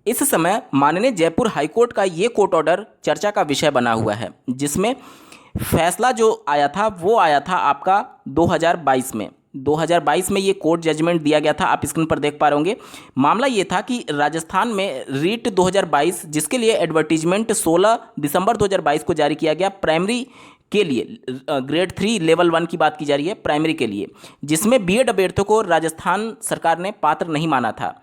इस समय माननीय जयपुर हाईकोर्ट का ये कोर्ट ऑर्डर चर्चा का विषय बना हुआ है, जिसमें फैसला जो आया था वो आया था आपका 2022 में। 2022 में ये कोर्ट जजमेंट दिया गया था, आप स्क्रीन पर देख पा रहे होंगे। मामला ये था कि राजस्थान में रीट 2022, जिसके लिए एडवर्टीजमेंट 16 दिसंबर 2022 को जारी किया गया, प्राइमरी के लिए ग्रेड 3 लेवल 1 की बात की जा रही है प्राइमरी के लिए, जिसमें बीएड अभ्यर्थियों को राजस्थान सरकार ने पात्र नहीं माना था।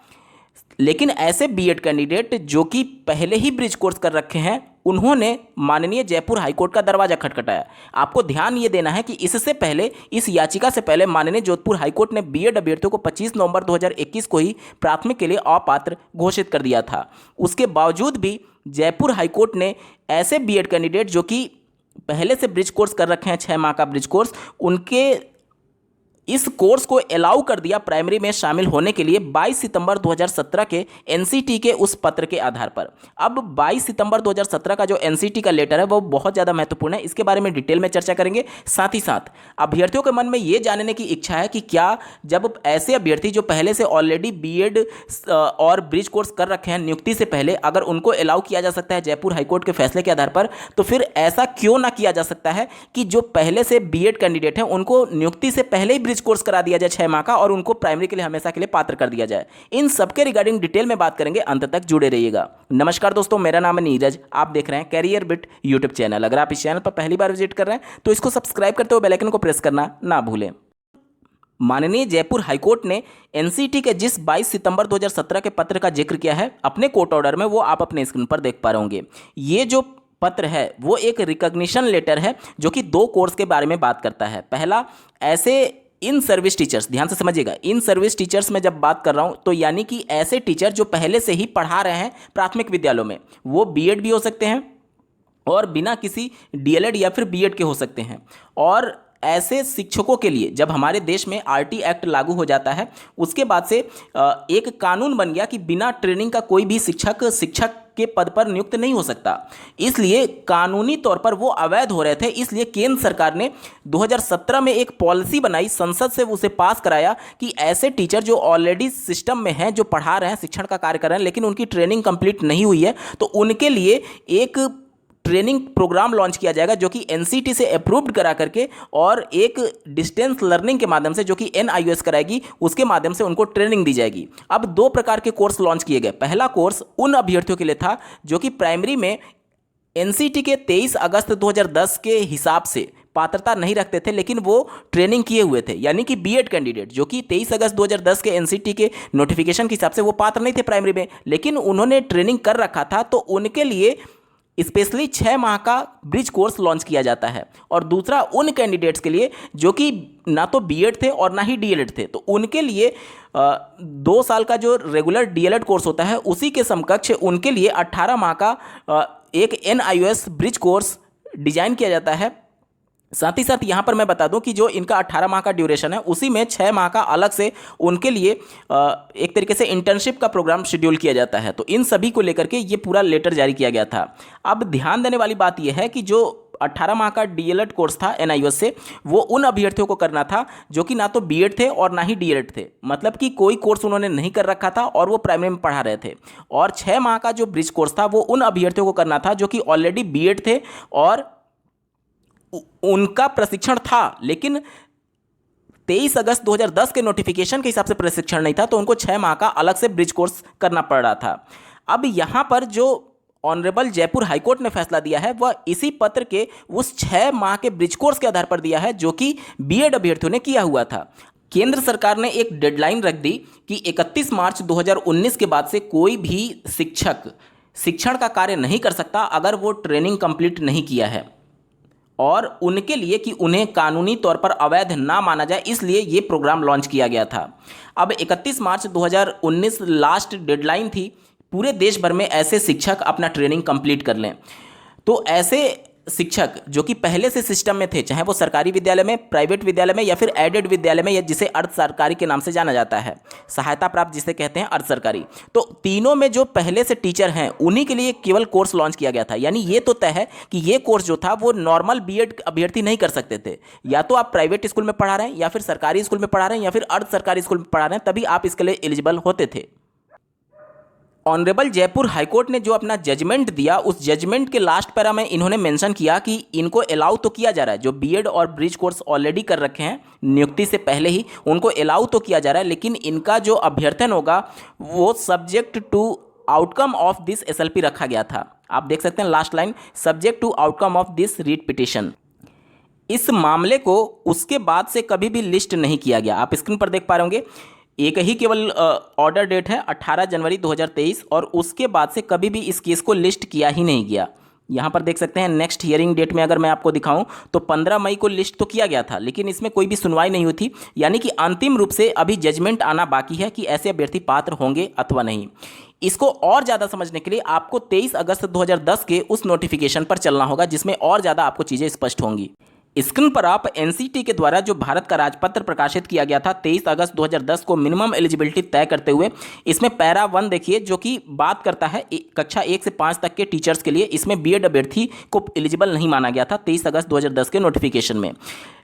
लेकिन ऐसे बीएड कैंडिडेट जो कि पहले ही ब्रिज कोर्स कर रखे हैं, उन्होंने माननीय जयपुर हाईकोर्ट का दरवाजा खटखटाया। आपको ध्यान ये देना है कि इससे पहले, इस याचिका से पहले माननीय जोधपुर हाईकोर्ट ने बीएड अभ्यर्थियों को 25 नवंबर 2021 को ही प्राथमिक के लिए अपात्र घोषित कर दिया था। उसके बावजूद भी जयपुर हाईकोर्ट ने ऐसे बीएड कैंडिडेट जो कि पहले से ब्रिज कोर्स कर रखे हैं, 6 माह का ब्रिज कोर्स, उनके इस कोर्स को अलाउ कर दिया प्राइमरी में शामिल होने के लिए 22 सितंबर 2017 के एनसीटी के उस पत्र के आधार पर। अब 22 सितंबर 2017 का जो एनसीटी का लेटर है वो बहुत ज़्यादा महत्वपूर्ण है, इसके बारे में डिटेल में चर्चा करेंगे। साथ ही साथ अभ्यर्थियों के मन में ये जानने की इच्छा है कि क्या जब ऐसे अभ्यर्थी जो पहले से ऑलरेडी बीएड और ब्रिज कोर्स कर रखे हैं नियुक्ति से पहले, अगर उनको अलाउ किया जा सकता है जयपुर हाईकोर्ट के फैसले के आधार पर, तो फिर ऐसा क्यों ना किया जा सकता है कि जो पहले से बीएड कैंडिडेट हैं उनको नियुक्ति से पहले ही ब्रिज कोर्स करा दिया जाए 6 माह का, और उनको प्राइमरी के लिए हमेशा के लिए पात्र कर दिया जाए। इन सबके रिगार्डिंग डिटेल में बात करेंगे, अंत तक जुड़े रहिएगा। नमस्कार दोस्तों, मेरा नाम है नीरज, आप देख रहे हैं कैरियर बिट यूट्यूब चैनल। अगर आप इस चैनल पर पहली बार विजिट कर रहे हैं तो इसको सब्सक्राइब करते हुए बेल आइकन को प्रेस करना ना भूलें। माननीय जयपुर हाईकोर्ट ने एनसीटी के जिस 22 सितंबर 2017 के पत्र का जिक्र किया है अपने कोर्ट ऑर्डर में, वो आप अपने स्क्रीन पर देख पा रहे होंगे। ये जो पत्र है वो एक रिकॉग्निशन लेटर है जो कि 2 कोर्स के बारे में बात करता है। पहला, ऐसे इन सर्विस टीचर्स, ध्यान से समझिएगा, इन सर्विस टीचर्स में जब बात कर रहा हूं तो यानी कि ऐसे टीचर जो पहले से ही पढ़ा रहे हैं प्राथमिक विद्यालयों में, वो बीएड भी हो सकते हैं और बिना किसी डीएलएड या फिर बीएड के हो सकते हैं। और ऐसे शिक्षकों के लिए जब हमारे देश में आरटी एक्ट लागू हो जाता है, उसके बाद से एक कानून बन गया कि बिना ट्रेनिंग का कोई भी शिक्षक के पद पर नियुक्त नहीं हो सकता। इसलिए कानूनी तौर पर वो अवैध हो रहे थे। इसलिए केंद्र सरकार ने 2017 में एक पॉलिसी बनाई, संसद से उसे पास कराया कि ऐसे टीचर जो ऑलरेडी सिस्टम में हैं, जो पढ़ा रहे हैं, शिक्षण का कार्य कर रहे हैं, लेकिन उनकी ट्रेनिंग कंप्लीट नहीं हुई है, तो उनके लिए एक ट्रेनिंग प्रोग्राम लॉन्च किया जाएगा जो कि एनसीटी से अप्रूव्ड करा करके, और एक डिस्टेंस लर्निंग के माध्यम से जो कि एनआईओएस कराएगी, उसके माध्यम से उनको ट्रेनिंग दी जाएगी। अब 2 प्रकार के कोर्स लॉन्च किए गए। पहला कोर्स उन अभ्यर्थियों के लिए था जो कि प्राइमरी में एनसीटी के 23 अगस्त 2010 के हिसाब से पात्रता नहीं रखते थे, लेकिन वो ट्रेनिंग किए हुए थे, यानी कि बीएड कैंडिडेट जो कि 23 अगस्त 2010 के एनसीटी के नोटिफिकेशन के हिसाब से वो पात्र नहीं थे प्राइमरी में, लेकिन उन्होंने ट्रेनिंग कर रखा था, तो उनके लिए स्पेशली 6 माह का ब्रिज कोर्स लॉन्च किया जाता है। और दूसरा उन कैंडिडेट्स के लिए जो कि ना तो बीएड थे और ना ही डीएलएड थे, तो उनके लिए 2 साल का जो रेगुलर डीएलएड कोर्स होता है उसी के समकक्ष उनके लिए 18 माह का एक एनआईओएस ब्रिज कोर्स डिजाइन किया जाता है। साथ ही साथ यहाँ पर मैं बता दूं कि जो इनका 18 माह का ड्यूरेशन है, उसी में 6 माह का अलग से उनके लिए एक तरीके से इंटर्नशिप का प्रोग्राम शेड्यूल किया जाता है। तो इन सभी को लेकर के ये पूरा लेटर जारी किया गया था। अब ध्यान देने वाली बात यह है कि जो 18 माह का डीएलएड कोर्स था एनआईओएस से, वो उन अभ्यर्थियों को करना था जो कि ना तो बीएड थे और ना ही डीएलएड थे, मतलब कि कोई कोर्स उन्होंने नहीं कर रखा था और वो प्राइमरी में पढ़ा रहे थे। और 6 माह का जो ब्रिज कोर्स था वो उन अभ्यर्थियों को करना था जो कि ऑलरेडी बीएड थे और उनका प्रशिक्षण था, लेकिन 23 अगस्त 2010 के नोटिफिकेशन के हिसाब से प्रशिक्षण नहीं था, तो उनको 6 माह का अलग से ब्रिज कोर्स करना पड़ रहा था। अब यहाँ पर जो ऑनरेबल जयपुर हाईकोर्ट ने फैसला दिया है वह इसी पत्र के उस 6 माह के ब्रिज कोर्स के आधार पर दिया है जो कि बीएड अभ्यर्थियों ने किया हुआ था। केंद्र सरकार ने एक डेडलाइन रख दी कि 31 मार्च 2019 के बाद से कोई भी शिक्षक शिक्षण का कार्य नहीं कर सकता अगर वो ट्रेनिंग कंप्लीट नहीं किया है, और उनके लिए कि उन्हें कानूनी तौर पर अवैध ना माना जाए, इसलिए ये प्रोग्राम लॉन्च किया गया था। अब 31 मार्च 2019 लास्ट डेडलाइन थी, पूरे देश भर में ऐसे शिक्षक अपना ट्रेनिंग कंप्लीट कर लें। तो ऐसे शिक्षक जो कि पहले से सिस्टम में थे, चाहे वो सरकारी विद्यालय में, प्राइवेट विद्यालय में या फिर एडेड विद्यालय में, या जिसे अर्ध सरकारी के नाम से जाना जाता है, सहायता प्राप्त जिसे कहते हैं अर्ध सरकारी, तो तीनों में जो पहले से टीचर हैं उन्हीं के लिए केवल कोर्स लॉन्च किया गया था। यानी ये तो तय है कि ये कोर्स जो था वो नॉर्मल बीएड अभ्यर्थी नहीं कर सकते थे। या तो आप प्राइवेट स्कूल में पढ़ा रहे हैं, या फिर सरकारी स्कूल में पढ़ा रहे हैं, या फिर अर्ध सरकारी स्कूल में पढ़ा रहे हैं, तभी आप इसके लिए एलिजिबल होते थे। ऑनरेबल जयपुर हाईकोर्ट ने जो अपना जजमेंट दिया, उस जजमेंट के लास्ट पैरा में इन्होंने मेंशन किया कि इनको अलाउ तो किया जा रहा है, जो बीएड और ब्रिज कोर्स ऑलरेडी कर रखे हैं नियुक्ति से पहले ही उनको अलाउ तो किया जा रहा है, लेकिन इनका जो अभ्यर्थन होगा वो subject to outcome of this SLP रखा गया था। आप देख सकते हैं last line, subject to outcome of this writ petition. इस मामले को उसके बाद से कभी भी लिस्ट नहीं किया गया। आप स्क्रीन पर देख पा रहे होंगे, एक ही केवल ऑर्डर डेट है 18 जनवरी 2023 और उसके बाद से कभी भी इस केस को लिस्ट किया ही नहीं गया। यहाँ पर देख सकते हैं नेक्स्ट हियरिंग डेट में अगर मैं आपको दिखाऊं तो 15 मई को लिस्ट तो किया गया था, लेकिन इसमें कोई भी सुनवाई नहीं हुई थी। यानी कि अंतिम रूप से अभी जजमेंट आना बाकी है कि ऐसे अभ्यर्थी पात्र होंगे अथवा नहीं। इसको और ज़्यादा समझने के लिए आपको 23 अगस्त 2010 के उस नोटिफिकेशन पर चलना होगा, जिसमें और ज़्यादा आपको चीज़ें स्पष्ट होंगी। स्क्रीन पर आप एनसीटी के द्वारा जो भारत का राजपत्र प्रकाशित किया गया था 23 अगस्त 2010 को मिनिमम एलिजिबिलिटी तय करते हुए, इसमें पैरा 1 देखिए जो कि बात करता है कक्षा 1 से 5 तक के टीचर्स के लिए। इसमें बीएड अभ्यर्थी को एलिजिबल नहीं माना गया था 23 अगस्त 2010 के नोटिफिकेशन में,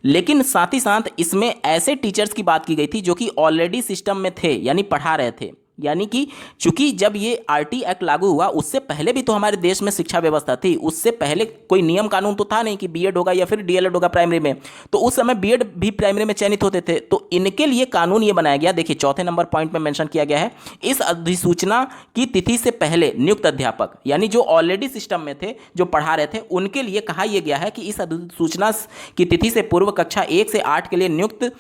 लेकिन साथ ही साथ इसमें ऐसे टीचर्स की बात की गई थी जो कि ऑलरेडी सिस्टम में थे, यानी पढ़ा रहे थे। यानी कि चूंकि जब ये आरटी एक्ट लागू हुआ उससे पहले भी तो हमारे देश में शिक्षा व्यवस्था थी, उससे पहले कोई नियम कानून तो था नहीं कि बीएड होगा या फिर डीएलएड होगा प्राइमरी में, तो उस समय बीएड भी प्राइमरी में चयनित होते थे। तो इनके लिए कानून ये बनाया गया। देखिए चौथे नंबर पॉइंट में मेंशन किया गया है, इस अधिसूचना की तिथि से पहले नियुक्त अध्यापक, यानी जो ऑलरेडी सिस्टम में थे जो पढ़ा रहे थे उनके लिए कहा यह गया है कि इस अधिसूचना की तिथि से पूर्व कक्षा 1 से 8 के लिए नियुक्त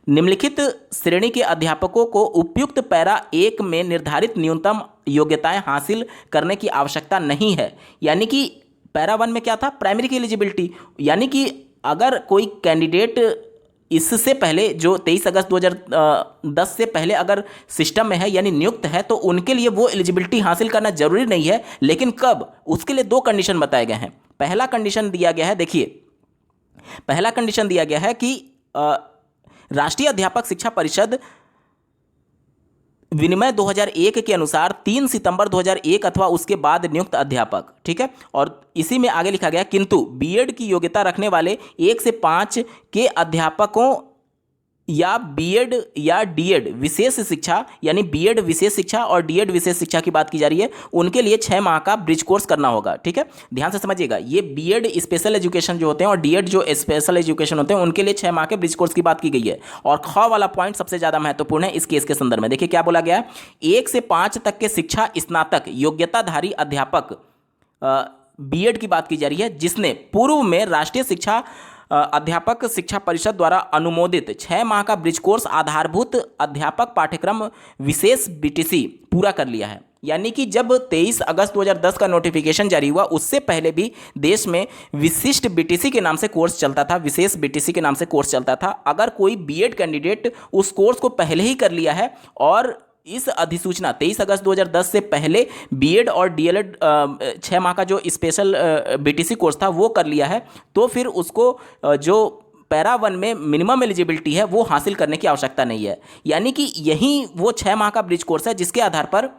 निम्नलिखित श्रेणी के अध्यापकों को उपयुक्त पैरा 1 में निर्धारित न्यूनतम योग्यताएं हासिल करने की आवश्यकता नहीं है। यानी कि पैरा 1 में क्या था, प्राइमरी की एलिजिबिलिटी, यानी कि अगर कोई कैंडिडेट इससे पहले जो 23 अगस्त 2010 से पहले अगर सिस्टम में है यानी नियुक्त है, तो उनके लिए वो एलिजिबिलिटी हासिल करना जरूरी नहीं है। लेकिन कब, उसके लिए 2 कंडीशन बताए गए हैं। पहला कंडीशन दिया गया है, देखिए पहला कंडीशन दिया गया है कि राष्ट्रीय अध्यापक शिक्षा परिषद विनिमय 2001 के अनुसार 3 सितंबर 2001 अथवा उसके बाद नियुक्त अध्यापक, ठीक है। और इसी में आगे लिखा गया किंतु बीएड की योग्यता रखने वाले 1 से 5 के अध्यापकों या बीएड या डीएड विशेष शिक्षा, यानी बीएड विशेष शिक्षा और डीएड विशेष शिक्षा की बात की जा रही है, उनके लिए 6 माह का ब्रिज कोर्स करना होगा, ठीक है। ध्यान से समझिएगा, ये बीएड स्पेशल एजुकेशन जो होते हैं और डीएड जो स्पेशल एजुकेशन होते हैं उनके लिए 6 माह के ब्रिज कोर्स की बात की गई है। और ख वाला पॉइंट सबसे ज़्यादा महत्वपूर्ण है इस केस के संदर्भ में। देखिए क्या बोला गया है, 1 से 5 तक के शिक्षा स्नातक योग्यताधारी अध्यापक बीएड की बात की जा रही है, जिसने पूर्व में राष्ट्रीय शिक्षा अध्यापक शिक्षा परिषद द्वारा अनुमोदित 6 माह का ब्रिज कोर्स आधारभूत अध्यापक पाठ्यक्रम विशेष बीटीसी पूरा कर लिया है। यानी कि जब 23 अगस्त 2010 का नोटिफिकेशन जारी हुआ उससे पहले भी देश में विशिष्ट बीटीसी के नाम से कोर्स चलता था, विशेष बीटीसी के नाम से कोर्स चलता था। अगर कोई बीएड कैंडिडेट उस कोर्स को पहले ही कर लिया है और इस अधिसूचना 23 अगस्त 2010 से पहले बीएड और डीएलएड 6 माह का जो स्पेशल बीटीसी कोर्स था वो कर लिया है, तो फिर उसको जो पैरा 1 में मिनिमम एलिजिबिलिटी है वो हासिल करने की आवश्यकता नहीं है। यानी कि यही वो 6 माह का ब्रिज कोर्स है जिसके आधार पर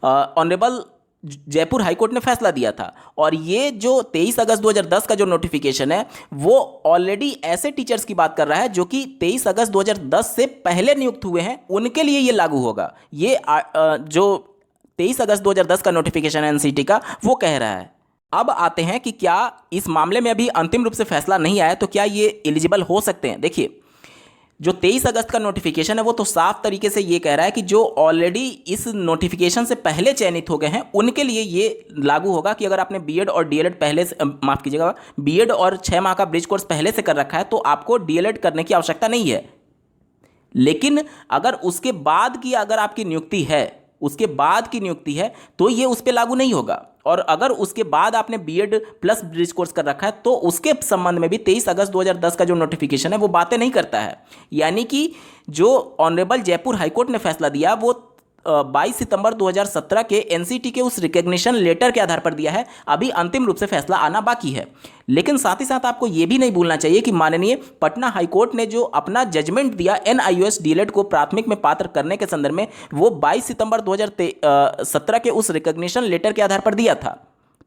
ऑनरेबल जयपुर हाईकोर्ट ने फैसला दिया था। और ये जो 23 अगस्त 2010 का जो नोटिफिकेशन है वो ऑलरेडी ऐसे टीचर्स की बात कर रहा है जो कि 23 अगस्त 2010 से पहले नियुक्त हुए हैं, उनके लिए ये लागू होगा। ये जो 23 अगस्त 2010 का नोटिफिकेशन है एनसीटी का, वो कह रहा है। अब आते हैं कि क्या इस मामले में अभी अंतिम रूप से फैसला नहीं आया तो क्या ये एलिजिबल हो सकते हैं। देखिए जो 23 अगस्त का नोटिफिकेशन है वो तो साफ तरीके से ये कह रहा है कि जो ऑलरेडी इस नोटिफिकेशन से पहले चयनित हो गए हैं उनके लिए ये लागू होगा कि अगर आपने बीएड और डीएलएड पहले से माफ़ कीजिएगा बीएड और 6 माह का ब्रिज कोर्स पहले से कर रखा है तो आपको डीएलएड करने की आवश्यकता नहीं है। लेकिन अगर उसके बाद की अगर आपकी नियुक्ति है, उसके बाद की नियुक्ति है तो ये उस पर लागू नहीं होगा। और अगर उसके बाद आपने बीएड प्लस ब्रिज कोर्स कर रखा है तो उसके संबंध में भी 23 अगस्त 2010 का जो नोटिफिकेशन है वो बातें नहीं करता है। यानी कि जो ऑनरेबल जयपुर हाईकोर्ट ने फैसला दिया वो 22 सितंबर 2017 के एनसीटी के उस रिकॉग्निशन लेटर के आधार पर दिया है। अभी अंतिम रूप से फैसला आना बाकी है। लेकिन साथ ही साथ आपको यह भी नहीं भूलना चाहिए कि माननीय पटना हाईकोर्ट ने जो अपना जजमेंट दिया एनआईओएस डीएलएड को प्राथमिक में पात्र करने के संदर्भ में वो 22 सितंबर 2017 के उस रिकॉग्निशन लेटर के आधार पर दिया था।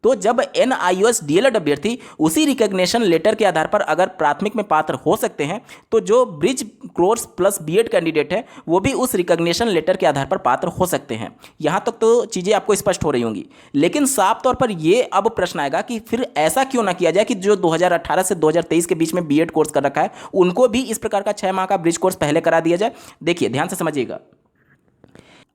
तो जब NIOS डीएलएड अभ्यर्थी उसी रिकॉग्निशन लेटर के आधार पर अगर प्राथमिक में पात्र हो सकते हैं, तो जो bridge course plus BEd candidate है वो भी उस रिकॉग्निशन लेटर के आधार पर पात्र हो सकते हैं। यहां तक तो चीज़ें आपको स्पष्ट हो रही होंगी। लेकिन साफ तौर पर ये अब प्रश्न आएगा कि फिर ऐसा क्यों ना किया जाए कि जो 2018 से 2023 के बीच में बीएड कोर्स कर रखा है उनको भी इस प्रकार का 6 माह का ब्रिज कोर्स पहले करा दिया जाए। देखिए ध्यान से समझिएगा,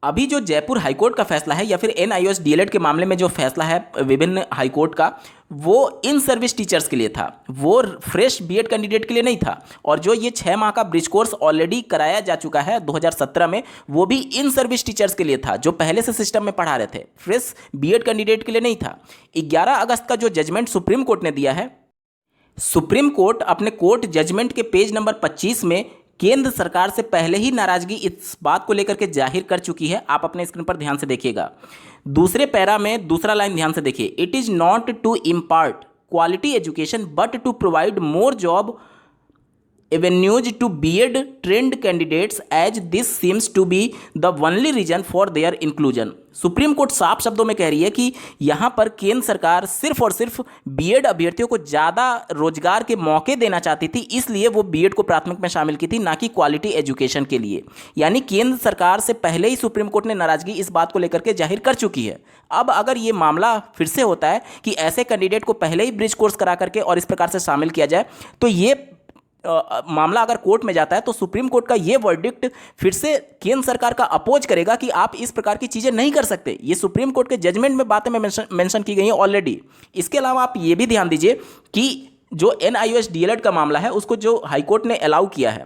अभी जो जयपुर हाईकोर्ट का फैसला है या फिर NIOS डीएलएड के मामले में जो फैसला है विभिन्न हाईकोर्ट का, वो इन सर्विस टीचर्स के लिए था, वो फ्रेश बीएड कैंडिडेट के लिए नहीं था। और जो ये 6 माह का ब्रिज कोर्स ऑलरेडी कराया जा चुका है 2017 में, वो भी इन सर्विस टीचर्स के लिए था जो पहले से सिस्टम में पढ़ा रहे थे, फ्रेश बीएड कैंडिडेट के लिए नहीं था। 11 अगस्त का जो जजमेंट सुप्रीम कोर्ट ने दिया है, सुप्रीम कोर्ट अपने कोर्ट जजमेंट के पेज नंबर 25 में केंद्र सरकार से पहले ही नाराजगी इस बात को लेकर के जाहिर कर चुकी है। आप अपने स्क्रीन पर ध्यान से देखिएगा, दूसरे पैरा में दूसरा लाइन ध्यान से देखिए, it is not to impart quality education but to provide more job avenues to BEd trained candidates as this seems to be the only reason for their inclusion। Supreme court साफ शब्दों में कह रही है कि यहाँ पर केंद्र सरकार सिर्फ और सिर्फ बीएड अभ्यर्थियों को ज़्यादा रोजगार के मौके देना चाहती थी, इसलिए वो बीएड को प्राथमिक में शामिल की थी, ना कि क्वालिटी एजुकेशन के लिए। यानी केंद्र सरकार से पहले ही सुप्रीम कोर्ट ने नाराजगी इस बात को लेकर के जाहिर कर चुकी है। अब अगर ये मामला फिर से होता है कि ऐसे कैंडिडेट को पहले ही ब्रिज कोर्स करा करके और इस प्रकार से शामिल किया जाए, तो ये मामला अगर कोर्ट में जाता है तो सुप्रीम कोर्ट का ये वर्डिक्ट फिर से केंद्र सरकार का अपोज करेगा कि आप इस प्रकार की चीज़ें नहीं कर सकते। ये सुप्रीम कोर्ट के जजमेंट में बातें में मेंशन की गई हैं ऑलरेडी। इसके अलावा आप ये भी ध्यान दीजिए कि जो NIOS डीएलएड का मामला है उसको जो हाईकोर्ट ने अलाउ किया है,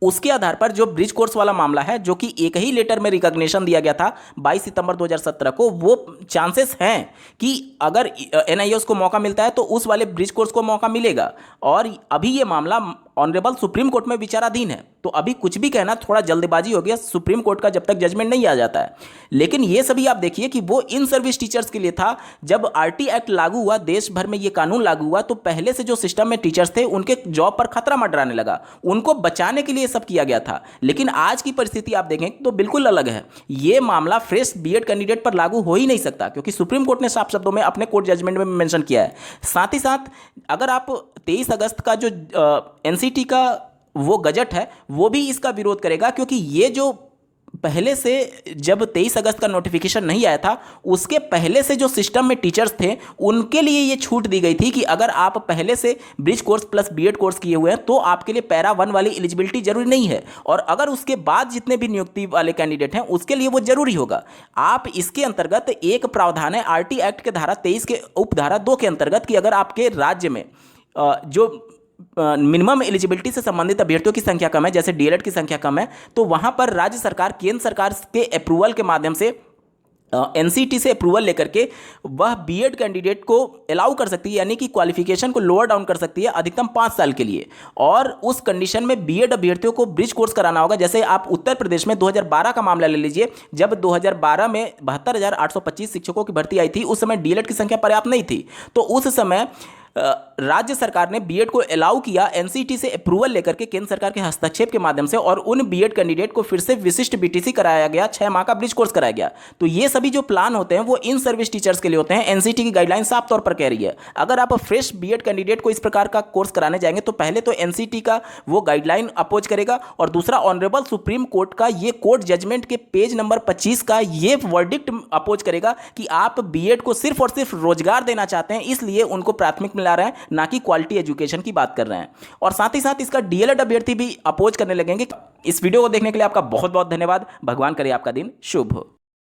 उसके आधार पर जो ब्रिज कोर्स वाला मामला है, जो कि एक ही लेटर में रिकॉग्निशन दिया गया था 22 सितंबर 2017 को, वो चांसेस हैं कि अगर NIOS को मौका मिलता है तो उस वाले ब्रिज कोर्स को मौका मिलेगा। और अभी ये मामला ऑनरेबल सुप्रीम कोर्ट में विचाराधीन है, तो अभी कुछ भी कहना थोड़ा जल्दबाजी हो गया सुप्रीम कोर्ट का जब तक जजमेंट नहीं आ जाता है। लेकिन ये सभी आप देखिए कि वो इन सर्विस टीचर्स के लिए था। जब RT एक्ट लागू हुआ, देश भर में ये कानून लागू हुआ, तो पहले से जो सिस्टम में टीचर्स थे उनके जॉब पर खतरा मंडराने लगा, उनको बचाने के लिए सब किया गया था। लेकिन आज की परिस्थिति आप देखें तो बिल्कुल अलग है। ये मामला फ्रेश बीएड कैंडिडेट पर लागू हो ही नहीं सकता, क्योंकि सुप्रीम कोर्ट ने साफ शब्दों में अपने कोर्ट जजमेंट में मेंशन किया है। साथ ही साथ अगर आप 23 अगस्त का जो NCT का वो गजट है वो भी इसका विरोध करेगा, क्योंकि ये जो पहले से जब 23 अगस्त का नोटिफिकेशन नहीं आया था उसके पहले से जो सिस्टम में टीचर्स थे उनके लिए ये छूट दी गई थी कि अगर आप पहले से bridge course plus BEd course किए हुए हैं तो आपके लिए पैरा 1 वाली एलिजिबिलिटी जरूरी नहीं है, और अगर उसके बाद जितने भी नियुक्ति वाले कैंडिडेट हैं उसके लिए वो जरूरी होगा। आप इसके अंतर्गत एक प्रावधान है RT एक्ट के धारा 23 के उपधारा 2 के अंतर्गत कि अगर आपके राज्य में जो मिनिमम एलिजिबिलिटी से संबंधित अभ्यर्थियों की संख्या कम है, जैसे डीएलएड की संख्या कम है, तो वहां पर राज्य सरकार केंद्र सरकार के अप्रूवल के माध्यम से NCT से अप्रूवल लेकर के वह बीएड कैंडिडेट को अलाउ कर सकती है, यानी कि क्वालिफिकेशन को लोअर डाउन कर सकती है अधिकतम 5 साल के लिए। और उस कंडीशन में बीएड अभ्यर्थियों को ब्रिज कोर्स कराना होगा। जैसे आप उत्तर प्रदेश में 2012 का मामला ले लीजिए, जब 2012 में 72,825 शिक्षकों की भर्ती आई थी, उस समय डीएलएड की संख्या पर्याप्त नहीं थी, तो उस समय राज्य सरकार ने बीएड को अलाउ किया NCT से अप्रूवल लेकर के केंद्र सरकार के हस्तक्षेप के माध्यम से, और उन बीएड कैंडिडेट को फिर से विशिष्ट BTC कराया गया, 6 माह का ब्रिज कोर्स कराया गया। तो ये सभी जो प्लान होते हैं वो इन सर्विस टीचर्स के लिए होते हैं। NCT की गाइडलाइन साफ तौर पर कह रही है अगर आप फ्रेश बीएड कैंडिडेट को इस प्रकार का कोर्स कराने जाएंगे तो पहले तो NCT का वो गाइडलाइन अपोज करेगा, और दूसरा ऑनरेबल सुप्रीम कोर्ट का ये कोर्ट जजमेंट के पेज नंबर 25 का ये वर्डिक्ट अपोज करेगा कि आप बीएड को सिर्फ और सिर्फ रोजगार देना चाहते हैं, इसलिए उनको प्राथमिक मिला रहे हैं, ना कि क्वालिटी एजुकेशन की बात कर रहे हैं। और साथ ही साथ इसका डीएलएड अभ्यर्थी भी अपोज करने लगेंगे। इस वीडियो को देखने के लिए आपका बहुत बहुत धन्यवाद। भगवान करे आपका दिन शुभ हो।